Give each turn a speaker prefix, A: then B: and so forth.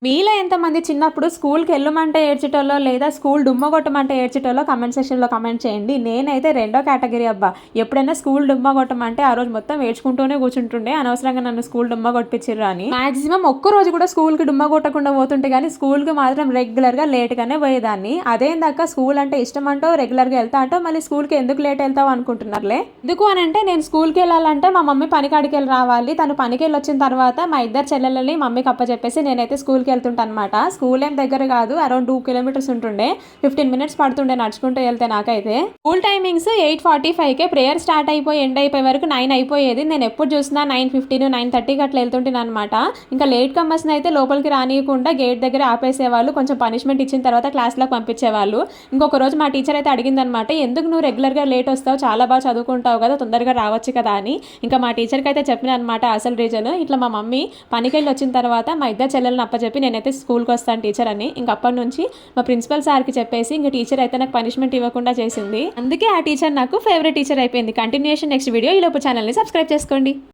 A: మీలో ఎంతమంది చిన్నప్పుడు స్కూల్‌కి ఎళ్ళమంటే ఏడ్చేటోళ్ళో, లేదా స్కూల్ డుమ్మా కొట్టమంటే ఏడ్చేటోళ్ళో కామెంట్ సెక్షన్‌లో కామెంట్ చేయండి. నేనైతే రెండో కేటగిరీ అబ్బా! ఎప్పుడైనా స్కూల్ డుమ్మా కొట్టమంటే ఆ రోజు మొత్తం ఏడ్చుకుంటూనే కూర్చుంటుండే. అనవసరంగా నన్ను స్కూల్ డుమ్మా కొట్టిపిచ్చిర్రు అని. మాక్సిమం ఒక్కరోజు కూడా స్కూల్‌కి డుమ్మా కొట్టకుండా పోతుంటే గానీ, స్కూల్‌కి మాత్రం రెగ్యులర్‌గా లేట్‌గానే పోయేదాన్ని. అదేందక్కా స్కూల్ అంటే ఇష్టమంటావు, రెగ్యులర్‌గా ఎళ్తా అంటావు, మళ్ళీ స్కూల్‌కి ఎందుకు లేట్ ఎళ్తావు అనుకుంటున్నారులే. ఎందుకు అనంటే నేను స్కూల్‌కెళ్ళాలంటే మా మమ్మీ పనికాడికెళ్ళి రావాలి. తను పనికెళ్ళొచ్చిన తర్వాత మా ఇద్దరు చెల్లెళ్ళని మమ్మీకి అప్పచెప్పేసి నేనైతే స్కూల్‌కి వెళ్తుంటనమాట. స్కూల్ ఏం దగ్గర కాదు. అరౌండ్ 2 కిలోమీటర్స్ ఉంటుండే. 15 మినిట్స్ పడుతుండే నడుచుకుంటూ వెళ్తే నాకైతే. స్కూల్ టైమింగ్స్ 8:45కే ప్రేయర్ స్టార్ట్ అయిపోయి ఎండ్ అయిపోయే వరకు 9 అయిపోయేది. నేను ఎప్పుడు చూసినా 9:15, 9:30కి అట్లా వెళ్తుంటాననమాట. ఇంకా లేట్ కమ్మర్స్ని అయితే లోపలికి రానియకుండా గేట్ దగ్గర ఆపేసేవాళ్ళు. కొంచెం పనిష్మెంట్ ఇచ్చిన తర్వాత క్లాస్లోకి పంపించేవాళ్ళు. ఇంకొక రోజు మా టీచర్ అయితే అడిగిందనమాట, ఎందుకు నువ్వు రెగ్యులర్గా లేట్ వస్తావు, చాలా బాగా చదువుకుంటావు కదా, తొందరగా రావచ్చు కదా అని. ఇంకా మా టీచర్కి అయితే చెప్పిన అనమాట అసలు రీజన్. ఇట్లా మా మమ్మీ పనికెళ్ళి వచ్చిన తర్వాత మా ఇద్దరు చెల్లెలను అప్పచెప్పి నేనైతే స్కూల్కి వస్తాను టీచర్ అని. ఇంక అప్పటి నుంచి మా ప్రిన్సిపల్ సార్కి చెప్పేసి ఇంక టీచర్ అయితే నాకు పనిష్మెంట్ ఇవ్వకుండా చేసింది. అందుకే ఆ టీచర్ నాకు ఫేవరెట్ టీచర్ అయిపోయింది. Continuation next video. ఈలోపు ఛానల్ని సబ్స్క్రైబ్ చేసుకోండి.